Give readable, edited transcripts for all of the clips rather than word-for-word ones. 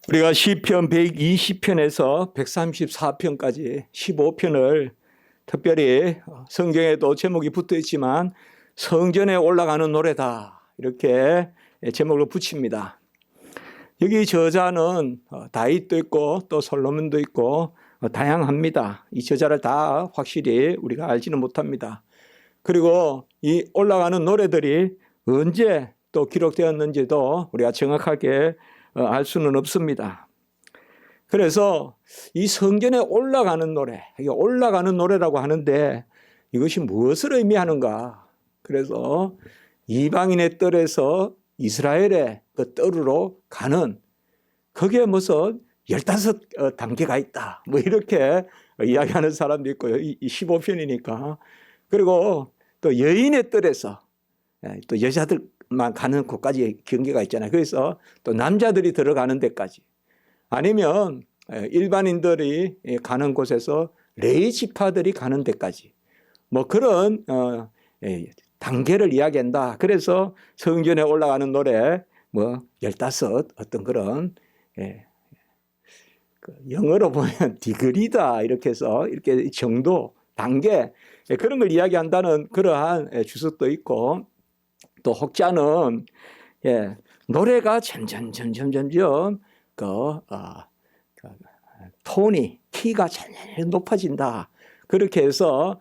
우리가 시편 120편에서 134편까지 15편을 특별히 성경에도 제목이 붙어 있지만 성전에 올라가는 노래다 이렇게 제목을 붙입니다. 여기 저자는 다윗도 있고 또 솔로몬도 있고 다양합니다. 이 저자를 다 확실히 우리가 알지는 못합니다. 그리고 이 올라가는 노래들이 언제 또 기록되었는지도 우리가 정확하게 알 수는 없습니다. 그래서 이 성전에 올라가는 노래, 이게 올라가는 노래라고 하는데 이것이 무엇을 의미하는가? 그래서 이방인의 뜰에서 이스라엘의 그 뜰으로 가는 거기에 무슨 15단계가 있다. 뭐 이렇게 이야기하는 사람도 있고요. 이 15편이니까. 그리고 또 여인의 뜰에서 또 여자들만 가는 곳까지 경계가 있잖아요. 그래서 또 남자들이 들어가는 데까지. 아니면 일반인들이 가는 곳에서 레위 지파들이 가는 데까지. 뭐 그런 단계를 이야기한다. 그래서 성전에 올라가는 노래 뭐 15 어떤 그런 영어로 보면 디그리다 이렇게 해서 이렇게 정도 단계 그런 걸 이야기한다는 그러한 주석도 있고 또 혹자는 노래가 점점 톤이 키가 점점 높아진다. 그렇게 해서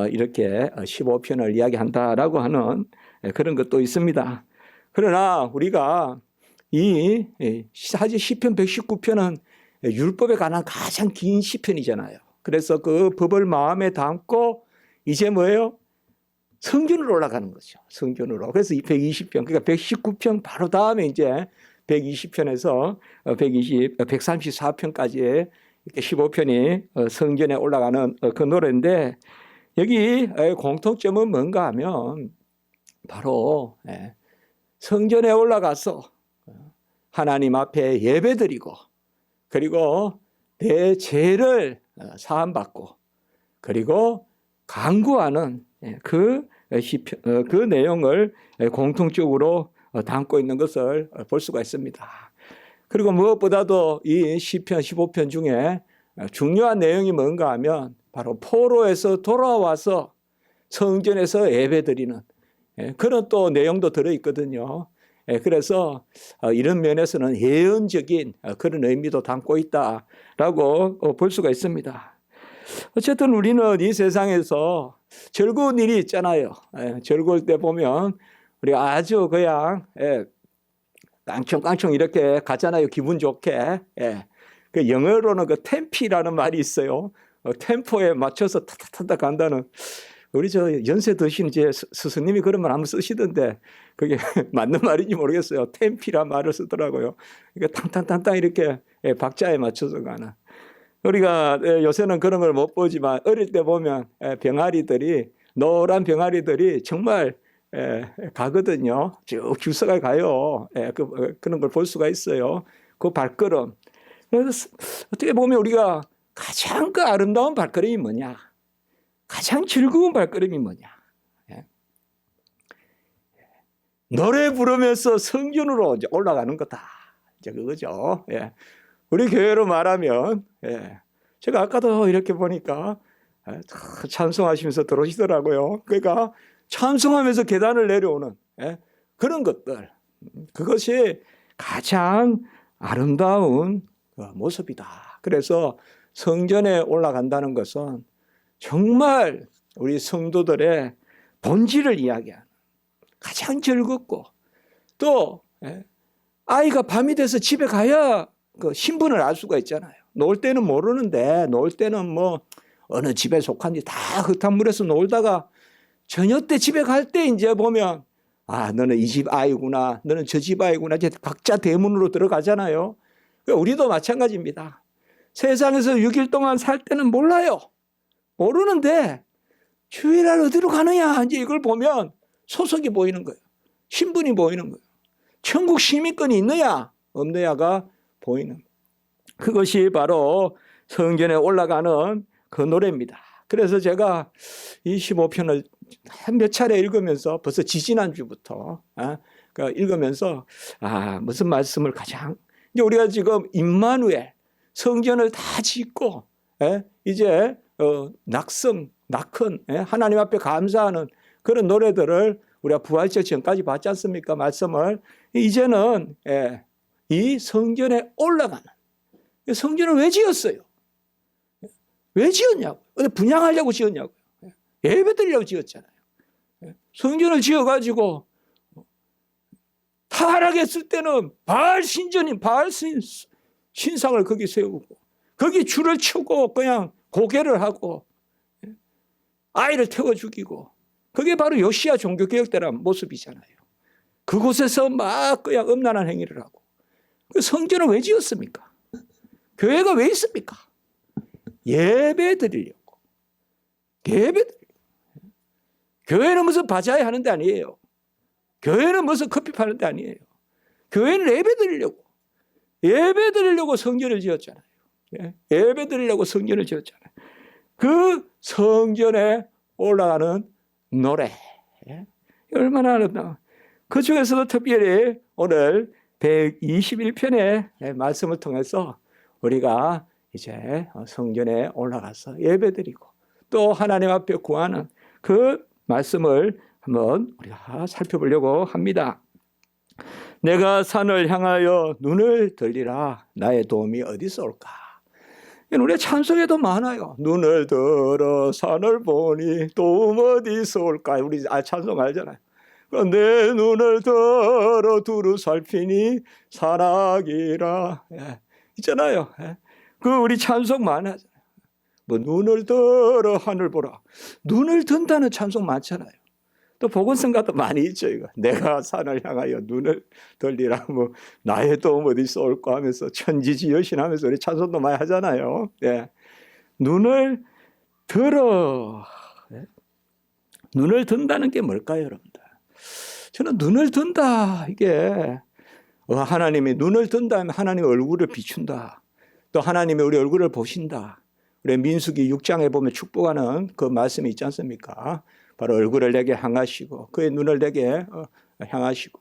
이렇게 15편을 이야기한다라고 하는 그런 것도 있습니다. 그러나 우리가 이 사실 시편 119편은 율법에 관한 가장 긴 시편이잖아요. 그래서 그 법을 마음에 담고 이제 뭐예요? 성전으로 올라가는 거죠. 성전으로. 그래서 120편, 그러니까 119편 바로 다음에 이제 120편에서 134편까지 이렇게 15편이 성전에 올라가는 그 노래인데 여기 공통점은 뭔가 하면 바로 성전에 올라가서 하나님 앞에 예배드리고 그리고 내 죄를 사함받고 그리고 간구하는 그 내용을 공통적으로 담고 있는 것을 볼 수가 있습니다. 그리고 무엇보다도 이 시편 15편 중에 중요한 내용이 뭔가 하면 바로 포로에서 돌아와서 성전에서 예배드리는 그런 또 내용도 들어있거든요. 그래서 이런 면에서는 예언적인 그런 의미도 담고 있다라고 볼 수가 있습니다. 어쨌든 우리는 이 세상에서 즐거운 일이 있잖아요. 즐거울 때 보면 우리가 아주 그냥 깡총깡총 이렇게 가잖아요. 기분 좋게. 그 영어로는 그 템피라는 말이 있어요. 템포에 맞춰서 타타타타 간다는. 우리 저 연세 드신 이제 스승님이 그런 말 한번 쓰시던데 그게 맞는 말인지 모르겠어요. 템피란 말을 쓰더라고요. 그러니까 탕탕탕탕 이렇게 박자에 맞춰서 가는. 우리가 요새는 그런 걸 못 보지만 어릴 때 보면 병아리들이 노란 병아리들이 정말 가거든요. 쭉 줄서가 가요. 그런 걸 볼 수가 있어요. 그 발걸음. 그래서 어떻게 보면 우리가 가장 그 아름다운 발걸음이 뭐냐? 가장 즐거운 발걸음이 뭐냐? 노래 부르면서 성전으로 이제 올라가는 거다. 이제 그거죠. 우리 교회로 말하면 제가 아까도 이렇게 보니까 찬송하시면서 들어오시더라고요. 그러니까 찬송하면서 계단을 내려오는 그런 것들. 그것이 가장 아름다운 모습이다. 그래서 성전에 올라간다는 것은 정말 우리 성도들의 본질을 이야기하는 가장 즐겁고 또 아이가 밤이 돼서 집에 가야 그 신분을 알 수가 있잖아요. 놀 때는 모르는데 놀 때는 뭐 어느 집에 속한지 다 흙탕물에서 놀다가 저녁 때 집에 갈 때 이제 보면 아 너는 이 집 아이구나 너는 저 집 아이구나 이제 각자 대문으로 들어가잖아요. 우리도 마찬가지입니다. 세상에서 6일 동안 살 때는 몰라요. 모르는데 주일날 어디로 가느냐 이제 이걸 보면 소속이 보이는 거예요. 신분이 보이는 거예요. 천국 시민권이 있느냐 없느냐가 보이는 그것이 바로 성전에 올라가는 그 노래입니다. 그래서 제가 이 15편을 몇 차례 읽으면서 벌써 지지난주부터 읽으면서 무슨 말씀을 가장 이제 우리가 지금 임마누엘 성전을 다 짓고 이제 낙큰 하나님 앞에 감사하는 그런 노래들을 우리가 부활절 전까지 봤지 않습니까? 말씀을 이제는 이 성전에 올라가는 성전을 왜 지었어요? 왜 지었냐고? 분양하려고 지었냐고? 예배 드리려고 지었잖아요. 성전을 지어가지고 타락했을 때는 바알 신전인 바알 신상을 거기 세우고 거기 줄을 치고 그냥 고개를 하고 아이를 태워 죽이고 그게 바로 요시야 종교개혁대라는 모습이잖아요. 그곳에서 막 그냥 음란한 행위를 하고 그 성전을 왜 지었습니까? 교회가 왜 있습니까? 예배 드리려고. 예배 드리려고. 교회는 무슨 바자회 하는 데 아니에요. 교회는 무슨 커피 파는 데 아니에요. 교회는 예배 드리려고. 예배 드리려고 성전을 지었잖아요. 예배 드리려고 성전을 지었잖아요. 그 성전에 올라가는 노래. 얼마나 아름다워. 그 중에서도 특별히 오늘 121편의 말씀을 통해서 우리가 이제 성전에 올라가서 예배드리고 또 하나님 앞에 구하는 그 말씀을 한번 우리가 살펴보려고 합니다. 내가 산을 향하여 눈을 들리라 나의 도움이 어디서 올까? 우리 찬송에도 많아요. 눈을 들어 산을 보니 도움 어디서 올까? 우리 찬송 알잖아요. 내 눈을 들어 두루 살피니 산악이라 있잖아요. 그 우리 찬송 많아요. 뭐 눈을 들어 하늘 보라. 눈을 든다는 찬송 많잖아요. 또 복음성가도 많이 있죠. 이거. 내가 산을 향하여 눈을 들리라. 뭐 나의 도움 어디서 올까 하면서 천지지여신 하면서 우리 찬송도 많이 하잖아요. 눈을 들어. 눈을 든다는 게 뭘까요, 여러분들? 저는 눈을 든다. 이게 하나님이 눈을 든다 하면 하나님의 얼굴을 비춘다. 또 하나님이 우리 얼굴을 보신다. 우리 민수기 6장에 보면 축복하는 그 말씀이 있지 않습니까? 바로 얼굴을 내게 향하시고 그의 눈을 내게 향하시고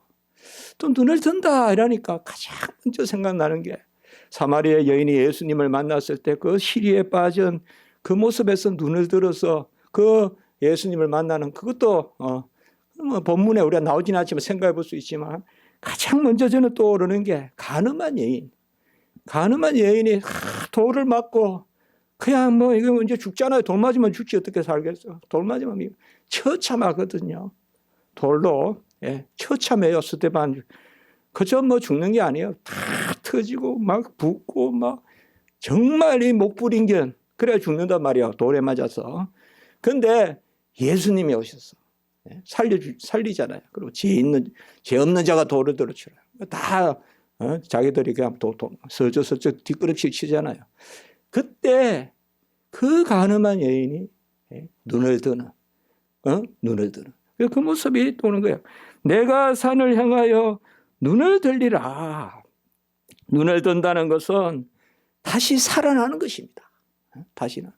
또 눈을 든다 이러니까 가장 먼저 생각나는 게 사마리아 여인이 예수님을 만났을 때 그 시리에 빠진 그 모습에서 눈을 들어서 그 예수님을 만나는 그것도 뭐 본문에 우리가 나오진 않지만 생각해 볼 수 있지만 가장 먼저 저는 떠오르는 게 가늠한 여인. 가늠한 여인이 돌을 맞고 그냥 뭐 이거 이제 죽잖아요. 돌 맞으면 죽지 어떻게 살겠어. 돌 맞으면 처참하거든요. 돌로 처참해요. 스데반 그저 뭐 죽는 게 아니에요. 다 터지고 막 붓고 막 정말 이 목불인견 그래야 죽는단 말이야. 돌에 맞아서. 근데 예수님이 오셔서 살리잖아요. 그리고 죄 없는 자가 돌을 들어치라. 다 자기들이 그냥 서저 뒷걸음씩 치잖아요. 그때 그 가늠한 여인이 눈을 드는 그 모습이 오는 거예요. 내가 산을 향하여 눈을 들리라. 눈을 든다는 것은 다시 살아나는 것입니다. 다시는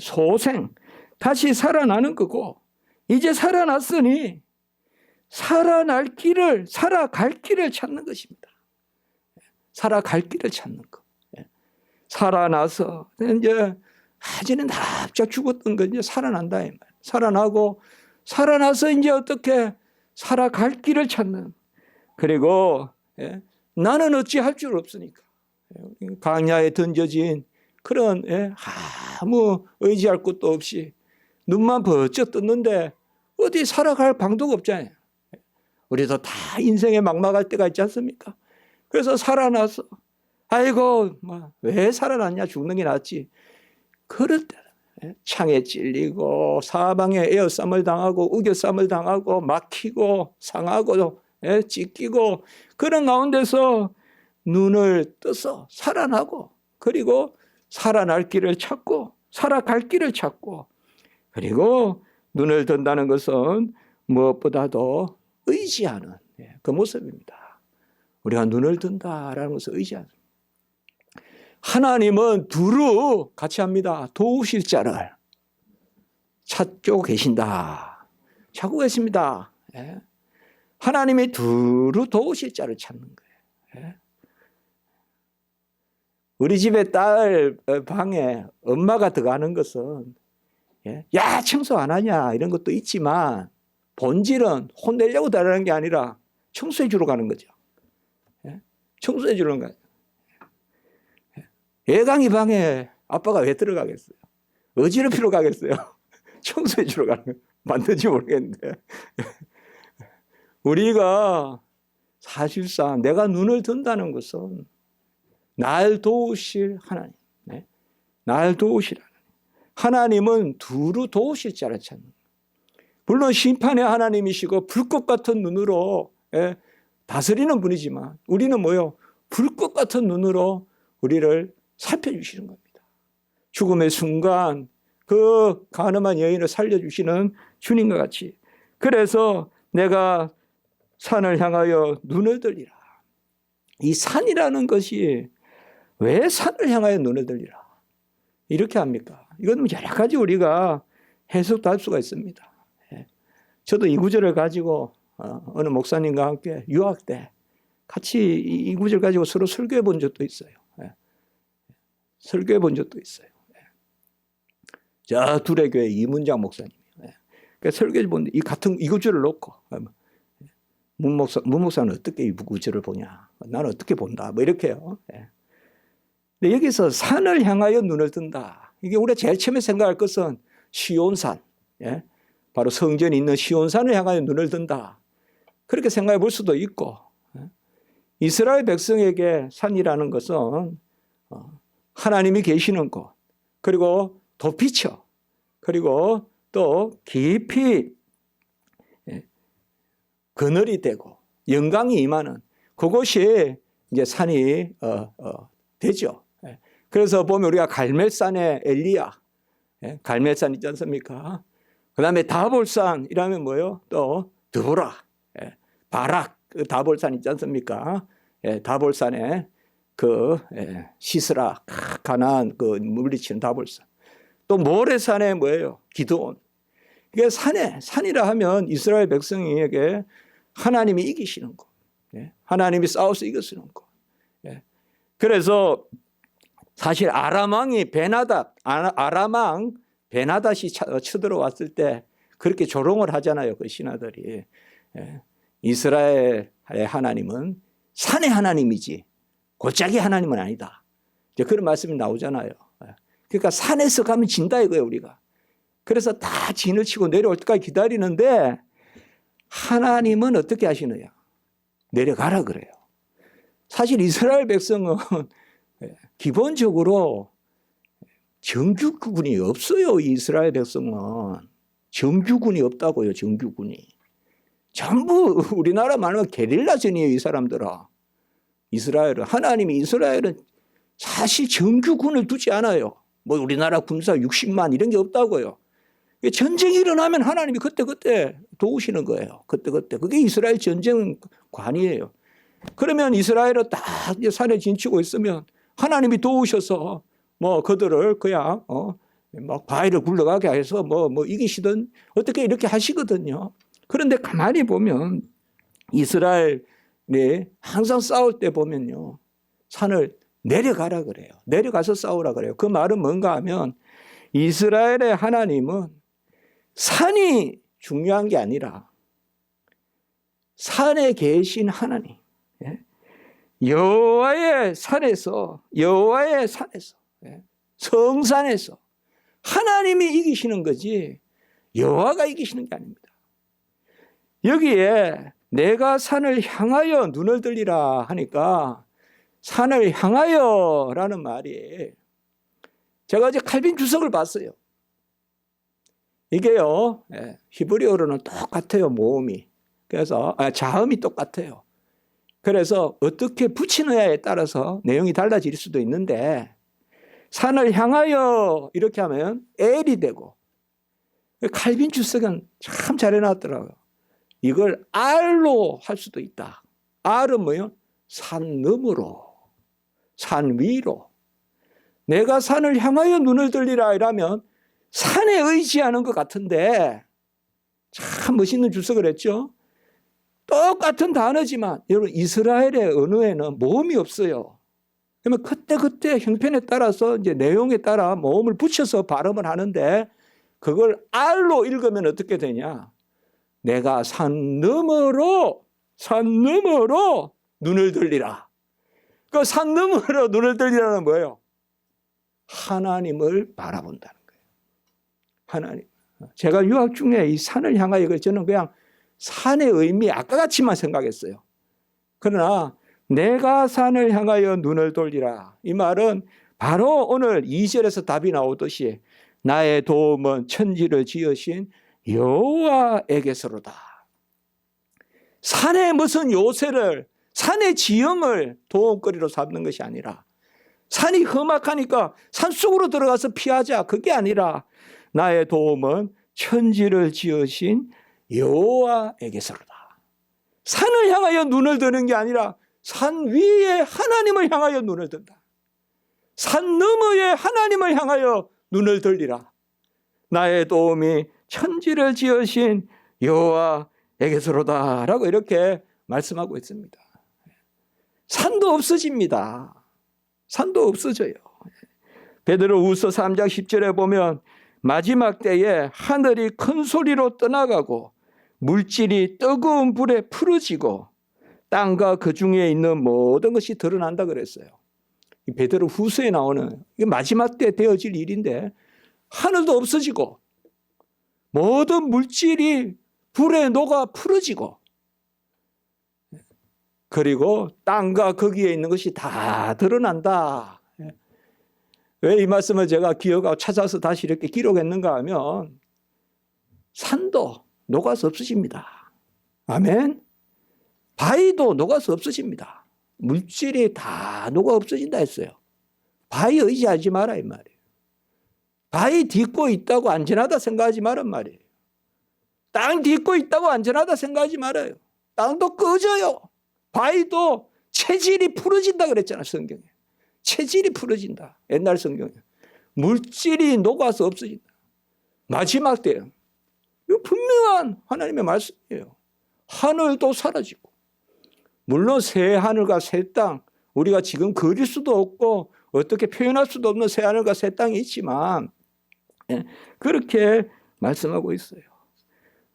소생 다시 살아나는 거고 이제 살아났으니 살아갈 길을 찾는 것입니다. 살아갈 길을 찾는 거. 살아나서 이제 이제는 납작 죽었던 거 이제 살아난다 이 말. 살아나고 살아나서 이제 어떻게 살아갈 길을 찾는. 그리고 나는 어찌 할 줄 없으니까 강야에 던져진 그런 아무 의지할 것도 없이 눈만 번쩍 떴는데 어디 살아갈 방도가 없잖아요. 우리도 다 인생에 막막할 때가 있지 않습니까? 그래서 살아나서 아이고 왜 살아났냐 죽는 게 낫지. 그럴 때 창에 찔리고 사방에 에어쌈을 당하고 우겨쌈을 당하고 막히고 상하고 찢기고 그런 가운데서 눈을 떠서 살아나고 그리고 살아날 길을 찾고 살아갈 길을 찾고 그리고 눈을 든다는 것은 무엇보다도 의지하는 그 모습입니다. 우리가 눈을 든다라는 것을 의지하는. 하나님은 두루 같이 합니다. 도우실 자를 찾고 계신다. 찾고 계십니다. 하나님이 두루 도우실 자를 찾는 거예요. 우리 집에 딸 방에 엄마가 들어가는 것은 야 청소 안 하냐 이런 것도 있지만 본질은 혼내려고 들어가는 게 아니라 청소해 주러 가는 거죠. 청소해 주러 가는 거예요. 애강이 방에 아빠가 왜 들어가겠어요? 어지럽히러 가겠어요? 청소해 주러 가는 거예요. 맞는지 모르겠는데 우리가 사실상 내가 눈을 든다는 것은 날 도우실 하나님, 날 도우실 하나님은 두루 도우실 자를 찾는 거예요. 물론 심판의 하나님이시고 불꽃 같은 눈으로 다스리는 분이지만 우리는 뭐요? 불꽃 같은 눈으로 우리를 살펴주시는 겁니다. 죽음의 순간 그 가늠한 여인을 살려주시는 주님과 같이. 그래서 내가 산을 향하여 눈을 들리라. 이 산이라는 것이 왜 산을 향하여 눈을 들리라 이렇게 합니까? 이건 여러 가지 우리가 해석도 할 수가 있습니다. 저도 이 구절을 가지고 어느 목사님과 함께 유학 때 같이 이 구절 가지고 서로 설교해 본 적도 있어요. 설교해 본 적도 있어요. 저 둘의 교회 이문장 목사님이요. 그러니까 설교해 보는데 이 구절을 놓고 문 목사는 어떻게 이 구절을 보냐? 나는 어떻게 본다? 뭐 이렇게요. 근데 여기서 산을 향하여 눈을 뜬다. 이게 우리가 제일 처음에 생각할 것은 시온산. 바로 성전이 있는 시온산을 향하여 눈을 든다. 그렇게 생각해 볼 수도 있고 이스라엘 백성에게 산이라는 것은 하나님이 계시는 곳 그리고 돋비쳐 그리고 또 깊이 그늘이 되고 영광이 임하는 그곳이 이제 산이 되죠. 그래서 보면 우리가 갈멜산의 엘리야 갈멜산 있지 않습니까? 그 다음에 다볼산이라면 뭐예요? 또 드보라, 바락, 다볼산 있지 않습니까? 다볼산에 그 시스라, 가나안 그 물리치는 다볼산. 또 모레산에 뭐예요? 기드온. 이게 산이라 하면 이스라엘 백성에게 하나님이 이기시는 것. 하나님이 싸워서 이기시는 것. 그래서 사실 아람왕이 아람왕 베나닷이 쳐들어왔을 때 그렇게 조롱을 하잖아요. 그 신하들이. 이스라엘의 하나님은 산의 하나님이지 골짜기 하나님은 아니다. 이제 그런 말씀이 나오잖아요. 그러니까 산에서 가면 진다 이거예요. 우리가. 그래서 다 진을 치고 내려올 때까지 기다리는데 하나님은 어떻게 하시느냐. 내려가라 그래요. 사실 이스라엘 백성은 기본적으로 정규군이 없어요. 이스라엘 백성은. 정규군이 없다고요. 정규군이. 전부 우리나라 말하면 게릴라전이에요. 이 사람들은. 이스라엘은. 하나님이 이스라엘은 사실 정규군을 두지 않아요. 뭐 우리나라 군사 60만 이런 게 없다고요. 전쟁이 일어나면 하나님이 그때그때 도우시는 거예요. 그때그때. 그게 이스라엘 전쟁관이에요. 그러면 이스라엘은 딱 산에 진치고 있으면 하나님이 도우셔서 뭐 그들을 그냥 막 바위를 굴러가게 해서 뭐 이기시든 어떻게 이렇게 하시거든요. 그런데 가만히 보면 이스라엘이 항상 싸울 때 보면요. 산을 내려가라 그래요. 내려가서 싸우라 그래요. 그 말은 뭔가 하면 이스라엘의 하나님은 산이 중요한 게 아니라 산에 계신 하나님. 여호와의 산에서 성산에서 하나님이 이기시는 거지 여호와가 이기시는 게 아닙니다. 여기에 내가 산을 향하여 눈을 들리라 하니까 산을 향하여라는 말이 제가 어제 칼빈 주석을 봤어요. 이게요 히브리어로는 똑같아요. 모음이. 그래서 자음이 똑같아요. 그래서 어떻게 붙이느냐에 따라서 내용이 달라질 수도 있는데 산을 향하여 이렇게 하면 엘이 되고 칼빈 주석은 참 잘 해놨더라고요. 이걸 알로 할 수도 있다. 알은 뭐예요? 산 너머로 산 위로 내가 산을 향하여 눈을 들리라 이라면 산에 의지하는 것 같은데 참 멋있는 주석을 했죠. 똑같은 단어지만 여러분 이스라엘의 언어에는 모음이 없어요. 그러면 그때 형편에 따라서 이제 내용에 따라 모음을 붙여서 발음을 하는데 그걸 R로 읽으면 어떻게 되냐? 내가 산 너머로 눈을 들리라. 그 산 너머로 눈을 들리라는 뭐예요? 하나님을 바라본다는 거예요. 하나님. 제가 유학 중에 이 산을 향하여 저는 그냥 산의 의미 아까 같이만 생각했어요. 그러나 내가 산을 향하여 눈을 돌리라. 이 말은 바로 오늘 2절에서 답이 나오듯이 나의 도움은 천지를 지으신 여호와에게서로다. 산에 무슨 요새를, 산의 지형을 도움거리로 삼는 것이 아니라 산이 험악하니까 산속으로 들어가서 피하자. 그게 아니라 나의 도움은 천지를 지으신 여호와에게서로다. 산을 향하여 눈을 드는 게 아니라 산 위에 하나님을 향하여 눈을 든다. 산 너머에 하나님을 향하여 눈을 들리라. 나의 도움이 천지를 지으신 여호와에게서로다 라고 이렇게 말씀하고 있습니다. 산도 없어집니다. 산도 없어져요. 베드로후서 3장 10절에 보면 마지막 때에 하늘이 큰 소리로 떠나가고 물질이 뜨거운 불에 풀어지고 땅과 그 중에 있는 모든 것이 드러난다 그랬어요. 베드로후서에 나오는 이게 마지막 때 되어질 일인데 하늘도 없어지고 모든 물질이 불에 녹아 풀어지고 그리고 땅과 거기에 있는 것이 다 드러난다. 왜 이 말씀을 제가 기억하고 찾아서 다시 이렇게 기록했는가 하면 산도 녹아서 없어집니다. 아멘. 바위도 녹아서 없어집니다. 물질이 다 녹아 없어진다 했어요. 바위 의지하지 마라 이 말이에요. 바위 딛고 있다고 안전하다 생각하지 말란 말이에요. 땅 딛고 있다고 안전하다 생각하지 말아요. 땅도 꺼져요. 바위도 체질이 풀어진다 그랬잖아 성경에. 체질이 풀어진다. 옛날 성경에. 물질이 녹아서 없어진다. 마지막 때요. 이거 분명한 하나님의 말씀이에요. 하늘도 사라지고 물론 새 하늘과 새 땅 우리가 지금 그릴 수도 없고 어떻게 표현할 수도 없는 새 하늘과 새 땅이 있지만 그렇게 말씀하고 있어요.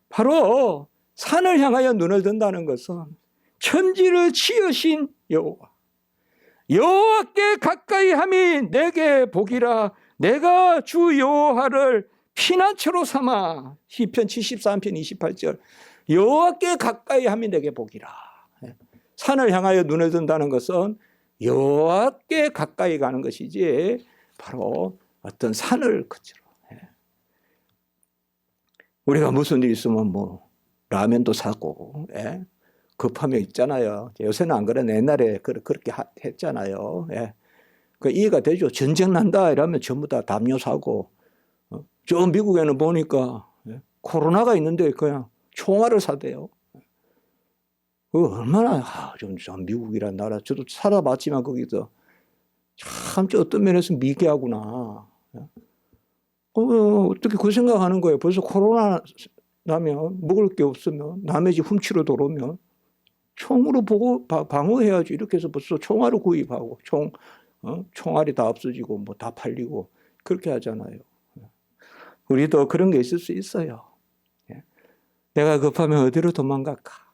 바로 산을 향하여 눈을 든다는 것은 천지를 지으신 여호와 여호와께 가까이 함이 내게 복이라. 내가 주 여호와를 피난처로 삼아. 시편 73편 28절 여호와께 가까이 함이 내게 복이라. 산을 향하여 눈을 든다는 것은 여호와께 가까이 가는 것이지 바로 어떤 산을 그치로. 우리가 무슨 일 있으면 뭐 라면도 사고 급하면 있잖아요. 요새는 안 그러네. 옛날에 그렇게 했잖아요. 그 이해가 되죠. 전쟁 난다 이러면 전부 다 담요 사고. 저 미국에는 보니까 코로나가 있는데 그냥 총알을 사대요. 얼마나 좀 미국이란 나라 저도 살아봤지만 거기서 참 어떤 면에서 미개하구나. 어떻게 그 생각하는 거예요. 벌써 코로나 나면 먹을 게 없으면 남의 집 훔치러 들어오면 총으로 보고 방어해야지. 이렇게 해서 벌써 총알을 구입하고 총알이 다 없어지고 뭐 다 팔리고 그렇게 하잖아요. 우리도 그런 게 있을 수 있어요. 내가 급하면 어디로 도망갈까?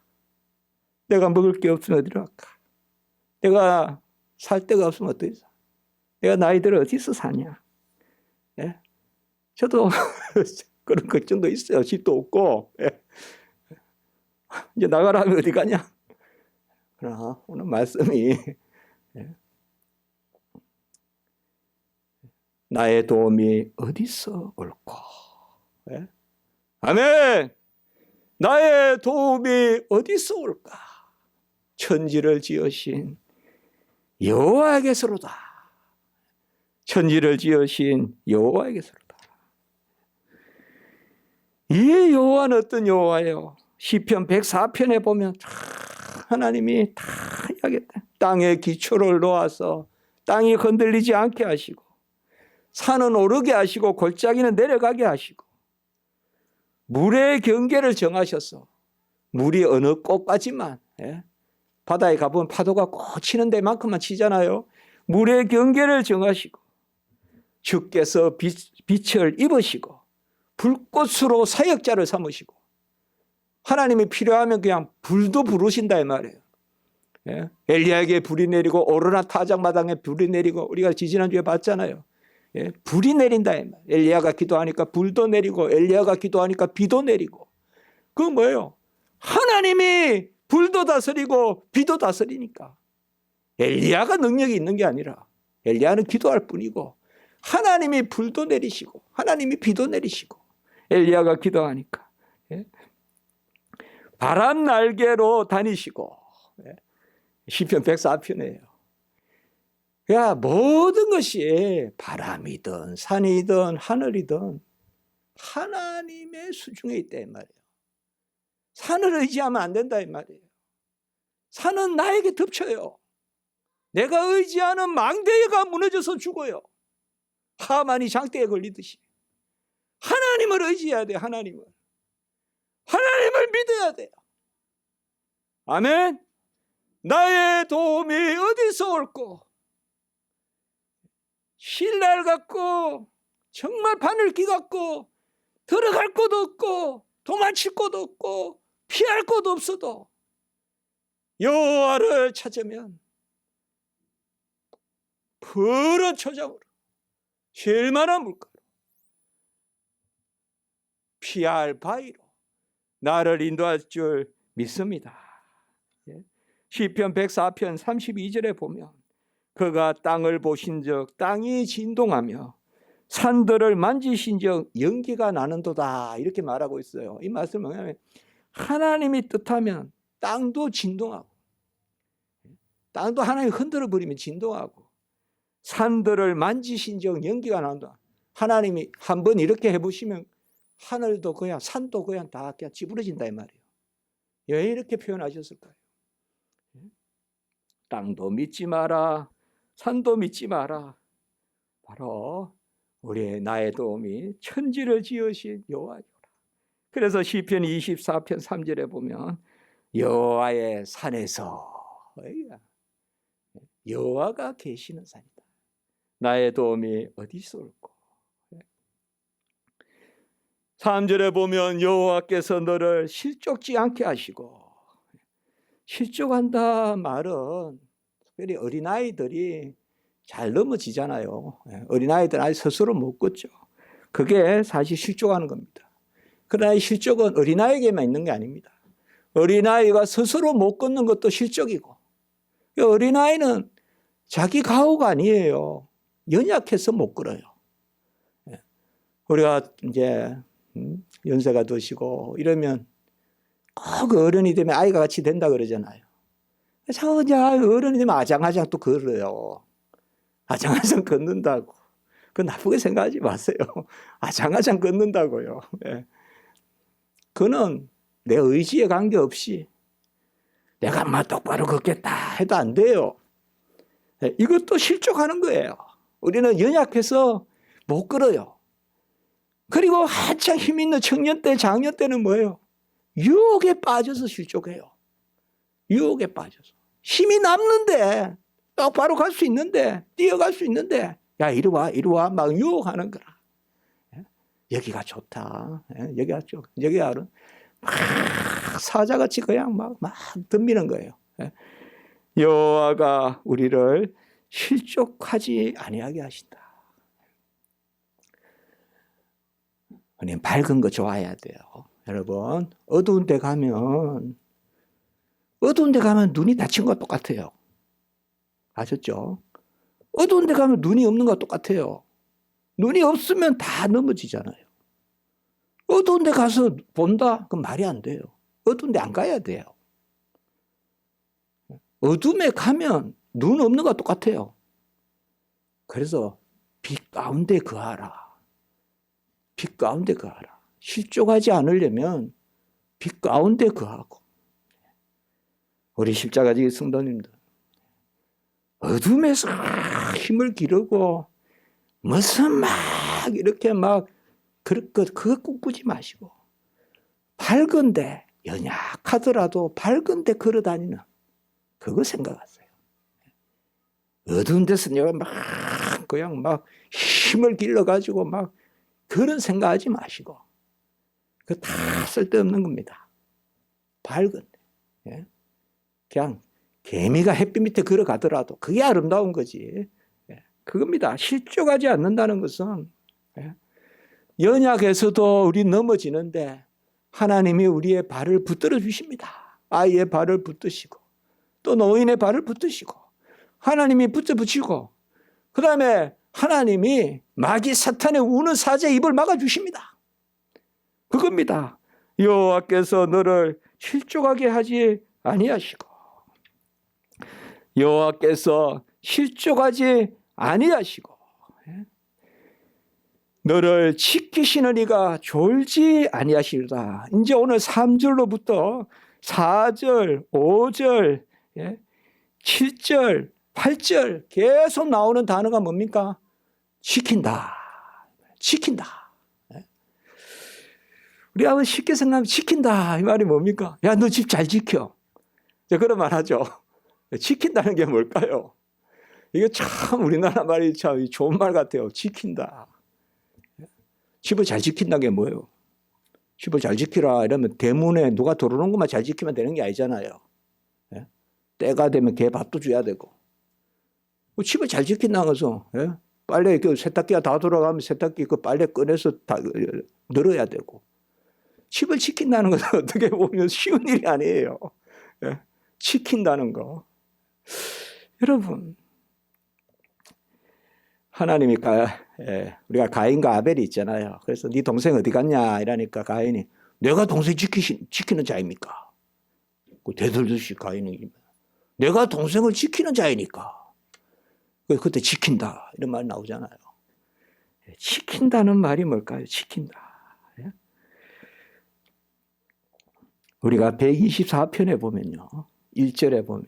내가 먹을 게 없으면 어디로 갈까? 내가 살 데가 없으면 어디서 사? 내가 나이들을 어디서 사냐? 저도 그런 걱정도 있어요. 집도 없고. 이제 나가라면 어디 가냐? 그러나 오늘 말씀이 나의 도움이 어디서 올까? 아멘! 나의 도움이 어디서 올까? 천지를 지으신 여호와에게서로다. 천지를 지으신 여호와에게서로다. 이 여호와는 어떤 여호와예요? 시편 104편에 보면 하나님이 다 이야기했다. 땅에 기초를 놓아서 땅이 흔들리지 않게 하시고 산은 오르게 하시고 골짜기는 내려가게 하시고 물의 경계를 정하셔서 물이 어느 곳까지만 바다에 가보면 파도가 꼭 치는 데만큼만 치잖아요. 물의 경계를 정하시고 주께서 빛을 입으시고 불꽃으로 사역자를 삼으시고 하나님이 필요하면 그냥 불도 부르신다 이 말이에요. 예? 엘리야에게 불이 내리고 오르나 타작마당에 불이 내리고 우리가 지지난주에 봤잖아요. 예? 불이 내린다 이 말. 엘리야가 기도하니까 불도 내리고 엘리야가 기도하니까 비도 내리고. 그건 뭐예요? 하나님이 불도 다스리고 비도 다스리니까. 엘리야가 능력이 있는 게 아니라 엘리야는 기도할 뿐이고 하나님이 불도 내리시고 하나님이 비도 내리시고 엘리야가 기도하니까. 예? 바람 날개로 다니시고. 예? 시편 104편이에요. 야, 모든 것이 바람이든 산이든 하늘이든 하나님의 수중에 있다 이 말이에요. 산을 의지하면 안 된다 이 말이에요. 산은 나에게 덮쳐요. 내가 의지하는 망대가 무너져서 죽어요. 하만이 장대에 걸리듯이. 하나님을 의지해야 돼요. 하나님을 믿어야 돼요. 아멘. 나의 도움이 어디서 올꼬? 신랄 같고 정말 바늘기 같고 들어갈 곳도 없고 도망칠 곳도 없고 피할 곳도 없어도 여호와를 찾으면 푸른 초장으로 쉴만한 물가로 피할 바위로 나를 인도할 줄 믿습니다. 시편 104편 32절에 보면 그가 땅을 보신즉 땅이 진동하며 산들을 만지신즉 연기가 나는도다 이렇게 말하고 있어요. 이 말씀은 뭐냐면 하나님이 뜻하면 땅도 진동하고 땅도 하나님이 흔들어 버리면 진동하고 산들을 만지신즉 연기가 난다. 하나님이 한번 이렇게 해보시면 하늘도 그냥 산도 그냥 다 그냥 찌부러진다 이 말이에요. 왜 이렇게 표현하셨을까요? 땅도 믿지 마라, 산도 믿지 마라. 바로 우리의 나의 도움이 천지를 지으신 여호와라. 그래서 시편 24편 3절에 보면 여호와의 산에서 여호와가 계시는 산이다. 나의 도움이 어디서 올꼬? 3절에 보면 여호와께서 너를 실족지 않게 하시고, 실족한다 말은 특별히 어린아이들이 잘 넘어지잖아요. 어린아이들은 아직 스스로 못 걷죠. 그게 사실 실족하는 겁니다. 그러나 이 실족은 어린아이에게만 있는 게 아닙니다. 어린아이가 스스로 못 걷는 것도 실족이고, 어린아이는 자기 가호가 아니에요. 연약해서 못 걸어요. 우리가 이제 연세가 드시고 이러면 꼭 어른이 되면 아이가 같이 된다 그러잖아요. 저 이제 어른이 되면 아장아장 또 걸어요. 아장아장 걷는다고. 그 나쁘게 생각하지 마세요. 아장아장 걷는다고요. 그는 내 의지에 관계없이 내가 막 똑바로 걷겠다 해도 안 돼요. 이것도 실족하는 거예요. 우리는 연약해서 못 걸어요. 그리고 한창 힘 있는 청년 때, 장년 때는 뭐예요? 유혹에 빠져서 실족해요. 유혹에 빠져서. 힘이 남는데, 똑바로 갈 수 있는데, 뛰어갈 수 있는데, 야, 이리 와, 이리 와, 막 유혹하는 거라. 여기가 좋다. 여기가 막 사자같이 그냥 막 덤비는 거예요. 여호와가 우리를 실족하지 아니하게 하신다. 우리는 밝은 거 좋아해야 돼요. 여러분, 어두운 데 가면 눈이 닫힌 것 똑같아요. 아셨죠? 어두운 데 가면 눈이 없는 것 똑같아요. 눈이 없으면 다 넘어지잖아요. 어두운 데 가서 본다? 그건 말이 안 돼요. 어두운 데 안 가야 돼요. 어둠에 가면 눈 없는 것 똑같아요. 그래서 빛 가운데 거하라. 빛 가운데 거하라. 실족하지 않으려면 빛 가운데 거하고. 우리 십자가지기 성도님들, 어둠에서 힘을 기르고 무슨 막 이렇게 막 그거 꿈꾸지 마시고 밝은데, 연약하더라도 밝은데 걸어다니는 그거 생각하세요. 어두운 데서 막 그냥 막 힘을 길러가지고 막 그런 생각하지 마시고 그 다 쓸데없는 겁니다. 밝은 예? 그냥 개미가 햇빛 밑에 걸어가더라도 그게 아름다운 거지. 예? 그겁니다. 실족하지 않는다는 것은 예? 연약에서도 우리 넘어지는데 하나님이 우리의 발을 붙들어 주십니다. 아이의 발을 붙드시고 또 노인의 발을 붙드시고 하나님이 붙여붙이고 그 다음에 하나님이 마귀 사탄의 우는 사자의 입을 막아주십니다. 그겁니다. 여호와께서 너를 실족하게 하지 아니하시고 여호와께서 실족하지 아니하시고 너를 지키시는 이가 졸지 아니하시리라. 이제 오늘 3절로부터 4절, 5절, 7절, 8절 계속 나오는 단어가 뭡니까? 지킨다. 지킨다. 우리 한번 쉽게 생각하면 지킨다. 이 말이 뭡니까? 야, 너 집 잘 지켜. 그런 말 하죠. 지킨다는 게 뭘까요? 이게 참 우리나라 말이 참 좋은 말 같아요. 지킨다. 집을 잘 지킨다는 게 뭐예요? 집을 잘 지키라 이러면 대문에 누가 들어오는 것만 잘 지키면 되는 게 아니잖아요. 때가 되면 개 밥도 줘야 되고. 집을 잘 지킨다는 것은 빨래 그 세탁기가 다 돌아가면 세탁기 그 빨래 꺼내서 다 늘어야 되고. 집을 지킨다는 것은 어떻게 보면 쉬운 일이 아니에요. 지킨다는 거. 여러분, 하나님이 우리가 가인과 아벨이 있잖아요. 그래서 네 동생 어디 갔냐 이러니까 가인이 내가 동생 지키는 자입니까? 대들듯이 가인이 내가 동생을 지키는 자이니까. 그때 지킨다 이런 말이 나오잖아요. 지킨다는 말이 뭘까요? 지킨다. 우리가 124편에 보면요. 1절에 보면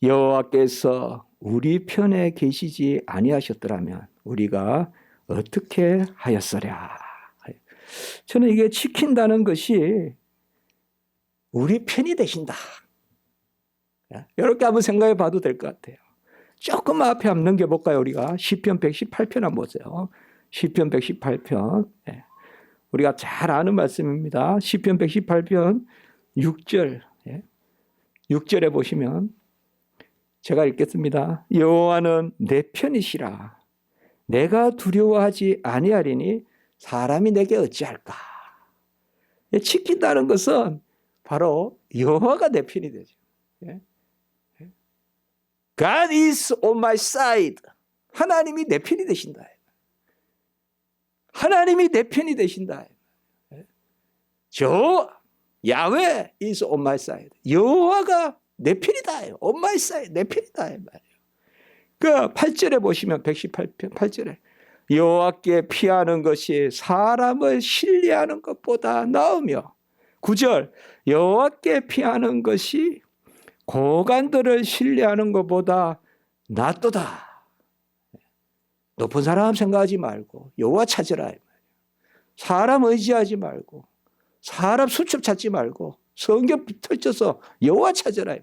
여호와께서 우리 편에 계시지 아니하셨더라면 우리가 어떻게 하였으랴. 저는 이게 지킨다는 것이 우리 편이 되신다. 이렇게 한번 생각해 봐도 될 것 같아요. 조금 앞에 한번 넘겨볼까요? 우리가 시편 118편 한번 보세요. 시편 118편. 우리가 잘 아는 말씀입니다. 시편 118편 6절. 6절에 보시면 제가 읽겠습니다. 여호와는 내 편이시라. 내가 두려워하지 아니하리니 사람이 내게 어찌할까. 지킨다는 것은 바로 여호와가 내 편이 되죠. God is on my side. 하나님이 내 편이 되신다. 하나님이 내 편이 되신다. 저 야훼 is on my side. 여호와가 내 편이다. on my side. 내 편이다. 그 8절에 보시면 118편 8절에 여호와께 피하는 것이 사람을 신뢰하는 것보다 나으며 9절 여호와께 피하는 것이 고관들을 신뢰하는 것보다 낫도다. 높은 사람 생각하지 말고 여호와 찾으라. 사람 의지하지 말고 사람 수첩 찾지 말고 성경 펼쳐서 여호와 찾으라.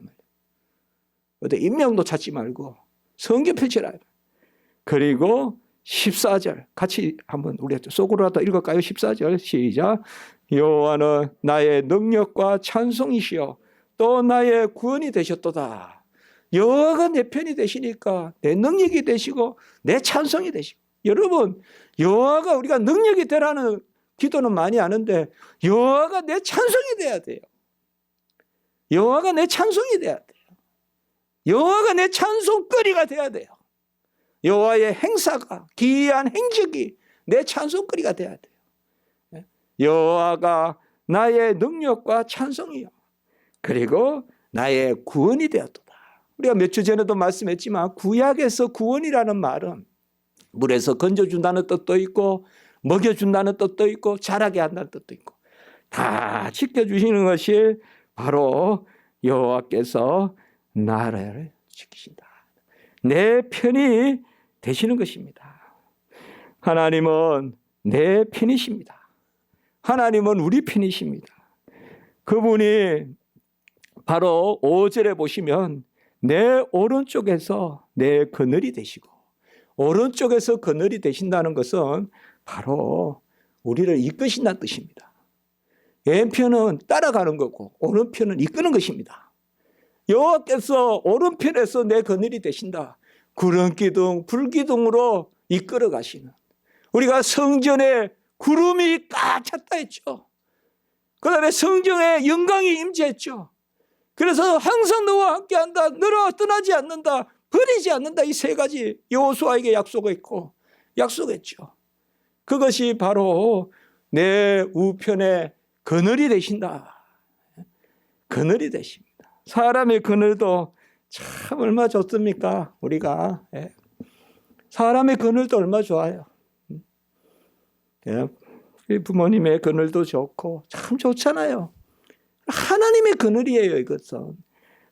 어디 인명도 찾지 말고 성경 펼쳐라. 그리고 14절 같이 한번 우리 속으로라도 읽을까요? 14절 시작. 여호와는 나의 능력과 찬송이시여 또 나의 구원이 되셨도다. 여호와가 내 편이 되시니까 내 능력이 되시고 내 찬송이 되시고. 여러분, 여호와가 우리가 능력이 되라는 기도는 많이 하는데 여호와가 내 찬송이 돼야 돼요. 여호와가 내 찬송이 돼야 돼요. 여호와가 내 찬송거리가 돼야 돼요. 여호와의 행사가 기이한 행적이 내 찬송거리가 돼야 돼요. 여호와가 나의 능력과 찬송이요 그리고 나의 구원이 되었도다. 우리가 몇 주 전에도 말씀했지만 구약에서 구원이라는 말은 물에서 건져준다는 뜻도 있고 먹여준다는 뜻도 있고 자라게 한다는 뜻도 있고 다 지켜주시는 것이 바로 여호와께서 나를 지키신다. 내 편이 되시는 것입니다. 하나님은 내 편이십니다. 하나님은 우리 편이십니다. 그분이 바로 5절에 보시면 내 오른쪽에서 내 그늘이 되시고, 오른쪽에서 그늘이 되신다는 것은 바로 우리를 이끄신다는 뜻입니다. 왼편은 따라가는 거고 오른편은 이끄는 것입니다. 여호와께서 오른편에서 내 그늘이 되신다. 구름 기둥, 불 기둥으로 이끌어 가시는, 우리가 성전에 구름이 꽉 찼다 했죠. 그 다음에 성전에 영광이 임재했죠. 그래서 항상 너와 함께한다, 너로 떠나지 않는다, 버리지 않는다, 이 세 가지 여호수아에게 약속했고 약속했죠. 그것이 바로 내 우편에 그늘이 되신다. 그늘이 되십니다. 사람의 그늘도 참 얼마 좋습니까? 우리가 사람의 그늘도 얼마 좋아요. 부모님의 그늘도 좋고 참 좋잖아요. 하나님의 그늘이에요. 이것은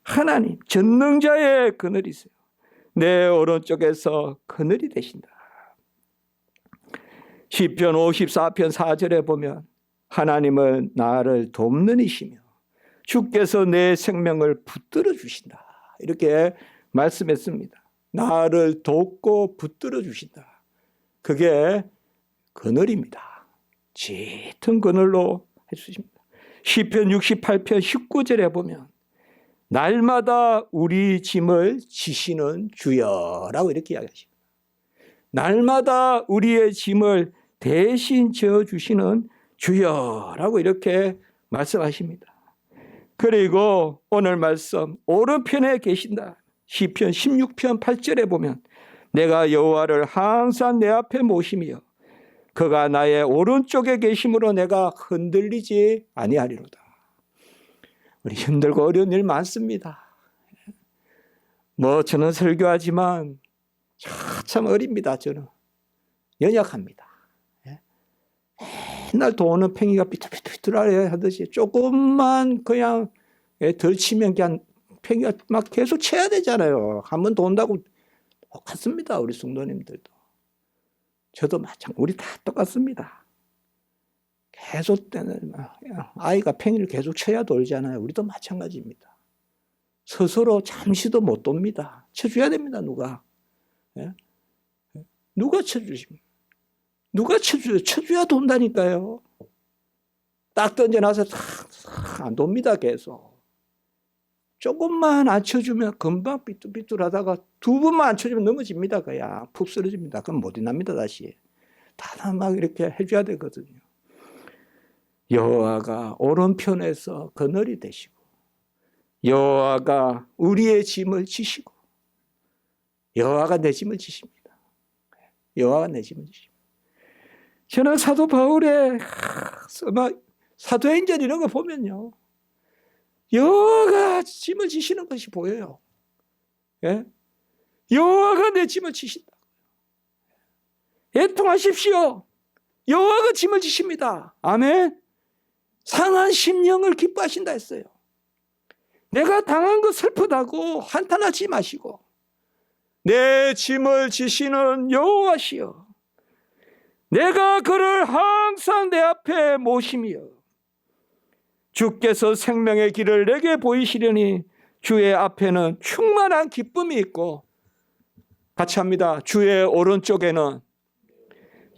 하나님 전능자의 그늘이세요. 내 오른쪽에서 그늘이 되신다. 시편 54편 4절에 보면 하나님은 나를 돕는 이시며 주께서 내 생명을 붙들어 주신다. 이렇게 말씀했습니다. 나를 돕고 붙들어 주신다. 그게 그늘입니다. 짙은 그늘로 해주십니다. 시편 68편 19절에 보면 날마다 우리 짐을 지시는 주여라고 이렇게 이야기하십니다. 날마다 우리의 짐을 대신 져주시는 주여라고 이렇게 말씀하십니다. 그리고 오늘 말씀 오른편에 계신다. 시편 16편 8절에 보면 내가 여호와를 항상 내 앞에 모시며 그가 나의 오른쪽에 계심으로 내가 흔들리지 아니하리로다. 우리 힘들고 어려운 일 많습니다. 저는 설교하지만 참 어립니다. 저는 연약합니다. 맨날 도는 팽이가 삐뚤삐뚤 하듯이 조금만 그냥 덜 치면 그냥 팽이가 막 계속 쳐야 되잖아요. 한번 돈다고 똑같습니다. 우리 성도님들도. 저도 마찬가지. 우리 다 똑같습니다. 계속 아이가 팽이를 계속 쳐야 돌잖아요. 우리도 마찬가지입니다. 스스로 잠시도 못 돕니다. 쳐줘야 됩니다. 누가. 누가 쳐주십니까? 누가 쳐줘요? 쳐줘야 돈다니까요. 딱 던져놔서 안 돕니다. 계속. 조금만 안 쳐주면 금방 삐뚤삐뚤하다가 두 번만 안 쳐주면 넘어집니다. 그냥 푹 쓰러집니다. 그럼 못 일어납니다. 다시. 다 막 이렇게 해줘야 되거든요. 여호와가 오른편에서 그늘이 되시고 여호와가 우리의 짐을 지시고 여호와가 내 짐을 지십니다. 여호와가 내 짐을 지십니다. 저는 사도 바울의 사도행전 이런 거 보면요. 여호와가 짐을 지시는 것이 보여요. 예? 여호와가 내 짐을 지신다. 애통하십시오. 여호와가 짐을 지십니다. 아멘. 상한 심령을 기뻐하신다 했어요. 내가 당한 거 슬프다고 한탄하지 마시고 내 짐을 지시는 여호와시여 내가 그를 항상 내 앞에 모시며 주께서 생명의 길을 내게 보이시려니 주의 앞에는 충만한 기쁨이 있고 같이 합니다. 주의 오른쪽에는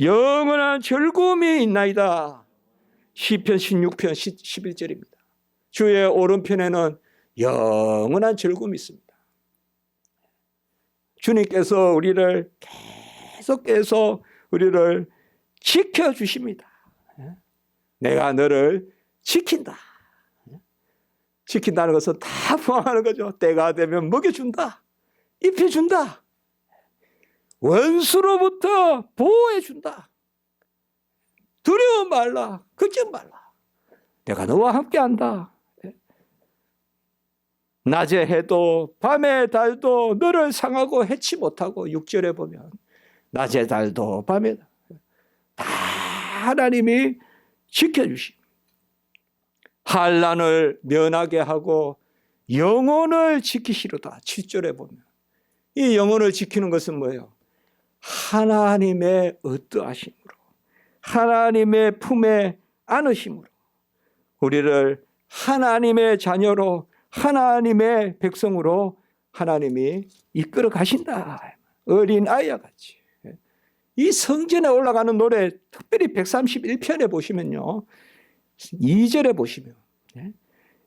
영원한 즐거움이 있나이다. 시편 16편 11절입니다. 주의 오른편에는 영원한 즐거움이 있습니다. 주님께서 우리를 계속해서 우리를 지켜주십니다. 내가 너를 지킨다. 지킨다는 것은 다 포함하는 거죠. 때가 되면 먹여준다. 입혀준다. 원수로부터 보호해준다. 두려워 말라. 걱정 말라. 내가 너와 함께한다. 낮에 해도 밤에 달도 너를 상하고 해치 못하고 6절에 보면 낮에 달도 밤에 다 하나님이 지켜주십니다. 환난을 면하게 하고 영혼을 지키시로다. 7절에 보면 이 영혼을 지키는 것은 뭐예요? 하나님의 어떠하심으로 하나님의 품에 안으심으로 우리를 하나님의 자녀로 하나님의 백성으로 하나님이 이끌어 가신다. 어린 아이와 같이. 이 성전에 올라가는 노래 특별히 131편에 보시면요. 2절에 보시면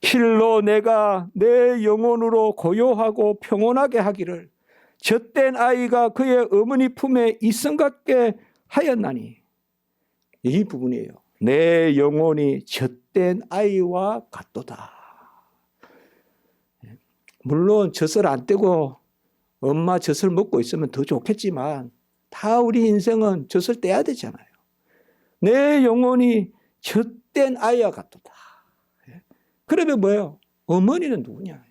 힐로 내가 내 영혼으로 고요하고 평온하게 하기를 젖된 아이가 그의 어머니 품에 이승 같게 하였나니. 이 부분이에요. 내 영혼이 젖된 아이와 같도다. 물론 젖을 안 떼고 엄마 젖을 먹고 있으면 더 좋겠지만 다 우리 인생은 젖을 떼야 되잖아요. 내 영혼이 젖된 아이와 같도다. 그러면 뭐예요? 어머니는 누구냐?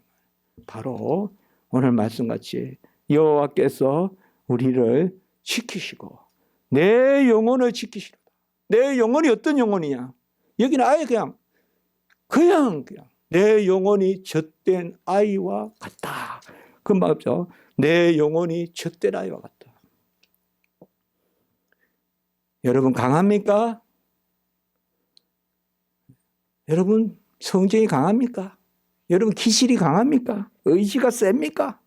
바로 오늘 말씀같이 여호와께서 우리를 지키시고 내 영혼을 지키시고. 내 영혼이 어떤 영혼이냐? 여기는 아예 그냥 내 영혼이 젖된 아이와 같다. 그 말이죠. 내 영혼이 젖된 아이와 같다. 여러분 강합니까? 여러분 성정이 강합니까? 여러분 기질이 강합니까? 의지가 셉니까?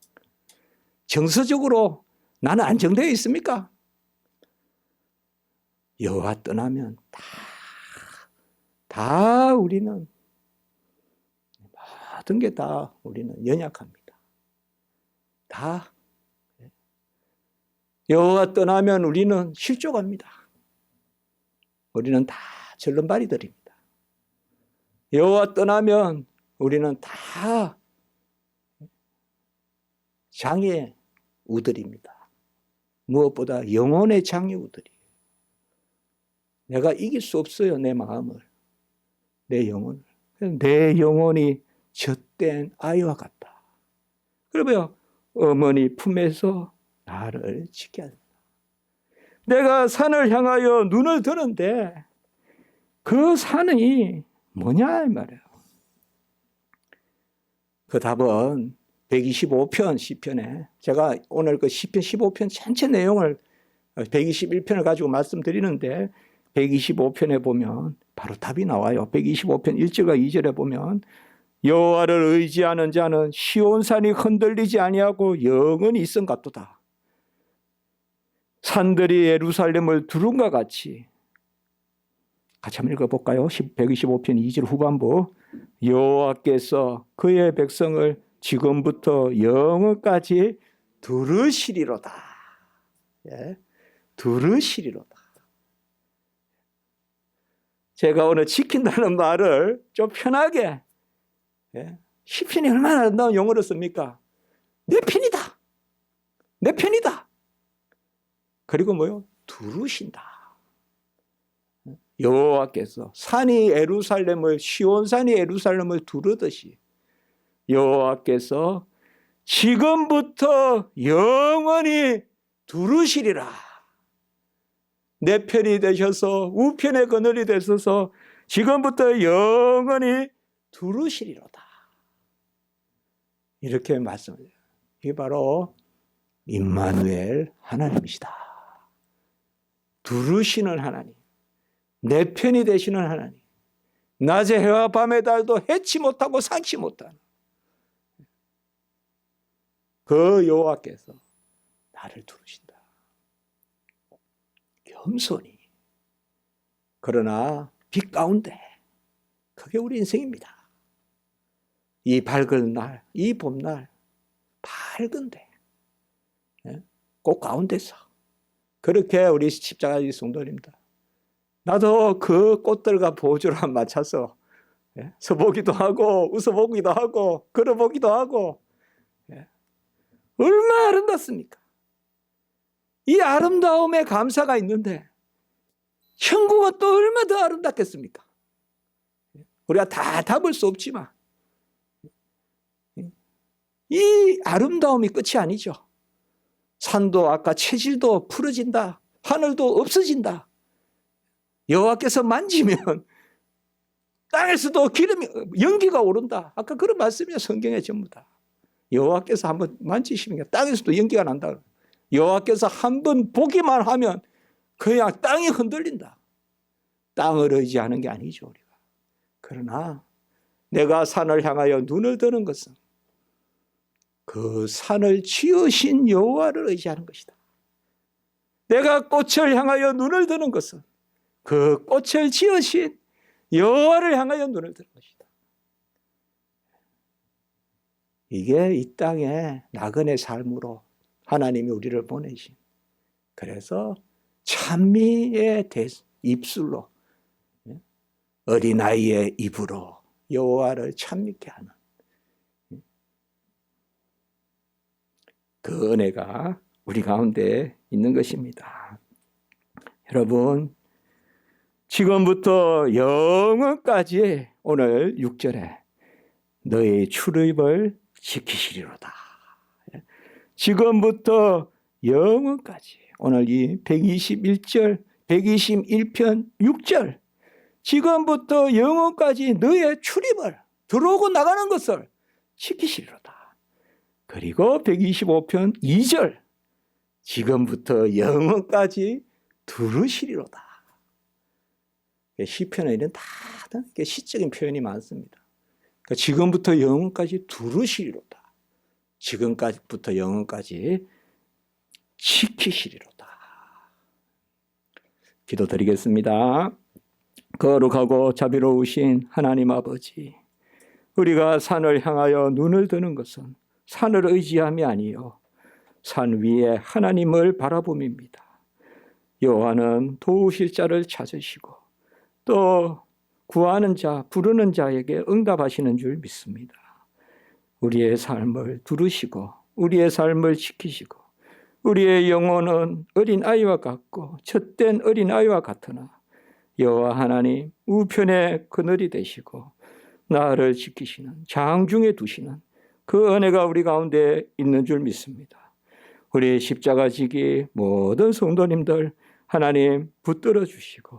정서적으로 나는 안정되어 있습니까? 여호와 떠나면 다 우리는 모든 게 다 우리는 연약합니다. 다 여호와 떠나면 우리는 실족합니다. 우리는 다 절름발이들입니다. 여호와 떠나면 우리는 다 장애 우들입니다. 무엇보다 영혼의 장애 우들이에요. 내가 이길 수 없어요. 내 마음을, 내 영혼을. 내 영혼이 젖된 아이와 같다. 그러면 어머니 품에서 나를 지켜야 된다. 내가 산을 향하여 눈을 드는데 그 산이 뭐냐 이 말이에요. 그 답은 125편 시편에 제가 오늘 그 시편 15편 전체 내용을 121편을 가지고 말씀드리는데 125편에 보면 바로 답이 나와요. 125편 1절과 2절에 보면 여호와를 의지하는 자는 시온산이 흔들리지 아니하고 영원히 있음 같도다. 산들이 예루살렘을 두른과 같이. 같이 한번 읽어볼까요? 125편 2절 후반부. 여호와께서 그의 백성을 지금부터 영원까지 두르시리로다. 예, 두르시리로다. 제가 오늘 지킨다는 말을 좀 편하게, 시편이 얼마나 아름다운 용어를 씁니까? 내 편이다. 내 편이다. 그리고 뭐요? 두르신다. 여호와께서 산이 예루살렘을, 시온산이 예루살렘을 두르듯이 여호와께서 지금부터 영원히 두르시리라. 내 편이 되셔서 우편의 그늘이 되셔서 지금부터 영원히 두르시리로다. 이렇게 말씀해요. 이게 바로 임마누엘 하나님이시다. 두르시는 하나님, 내 편이 되시는 하나님, 낮의 해와 밤의 달도 해치 못하고 상치 못하는 그 여호와께서 나를 두르신다. 겸손히. 그러나 빛 가운데, 그게 우리 인생입니다. 이 밝은 날, 이 봄날, 밝은데 꼭 가운데서 그렇게 우리 십자가의 성도입니다. 나도 그 꽃들과 보조를 맞춰서 서보기도 하고 웃어보기도 하고 걸어보기도 하고 얼마나 아름답습니까? 이 아름다움에 감사가 있는데 천국은 또 얼마나 더 아름답겠습니까? 우리가 다 답을 수 없지만 이 아름다움이 끝이 아니죠. 산도 아까 체질도 풀어진다. 하늘도 없어진다. 여호와께서 만지면 땅에서도 기름이 연기가 오른다. 아까 그런 말씀이야. 성경에 전부 다. 여호와께서 한번 만지시면 땅에서도 연기가 난다. 여호와께서 한번 보기만 하면 그냥 땅이 흔들린다. 땅을 의지하는 게 아니죠, 우리가. 그러나 내가 산을 향하여 눈을 드는 것은 그 산을 지으신 여호와를 의지하는 것이다. 내가 꽃을 향하여 눈을 드는 것은 그 꽃을 지으신 여호와를 향하여 눈을 드는 것이다. 이게 이 땅에 나그네 삶으로 하나님이 우리를 보내신, 그래서 찬미의 입술로, 어린아이의 입으로 여호와를 찬미케 하는 그 은혜가 우리 가운데 있는 것입니다. 여러분, 지금부터 영원까지 오늘 6절에 너의 출입을 지키시리로다. 지금부터 영원까지, 오늘 이 121절, 121편 6절, 지금부터 영원까지 너의 출입을, 들어오고 나가는 것을 지키시리로다. 그리고 125편 2절, 지금부터 영원까지 들으시리로다. 시편에는 다 시적인 표현이 많습니다. 그러니까 지금부터 영원까지 들으시리로다. 지금부터 영원까지 지키시리로다. 기도드리겠습니다. 거룩하고 자비로우신 하나님 아버지, 우리가 산을 향하여 눈을 드는 것은 산을 의지함이 아니요 산 위에 하나님을 바라봄입니다. 여호와는 도우실 자를 찾으시고 또 구하는 자, 부르는 자에게 응답하시는 줄 믿습니다. 우리의 삶을 두르시고 우리의 삶을 지키시고 우리의 영혼은 어린아이와 같고 젖된 어린아이와 같으나 여호와 하나님 우편의 그늘이 되시고 나를 지키시는, 장중에 두시는 그 은혜가 우리 가운데 있는 줄 믿습니다. 우리 십자가 지기 모든 성도님들 하나님 붙들어 주시고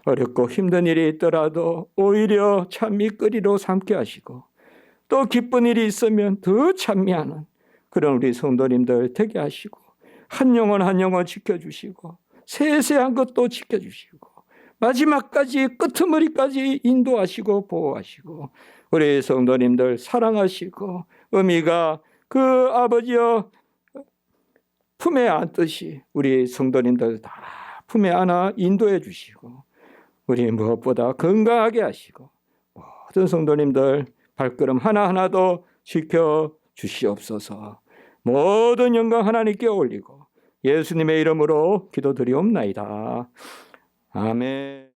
어렵고 힘든 일이 있더라도 오히려 찬미거리로 삼게 하시고 또 기쁜 일이 있으면 더 찬미하는 그런 우리 성도님들 되게 하시고 한 영혼 한 영혼 지켜주시고 세세한 것도 지켜주시고 마지막까지 끄트머리까지 인도하시고 보호하시고 우리 성도님들 사랑하시고 어미가 그 아버지여 품에 안듯이 우리 성도님들 다 품에 안아 인도해 주시고 우리 무엇보다 건강하게 하시고 모든 성도님들 발걸음 하나하나도 지켜 주시옵소서. 모든 영광 하나님께 올리고 예수님의 이름으로 기도드리옵나이다. 아멘.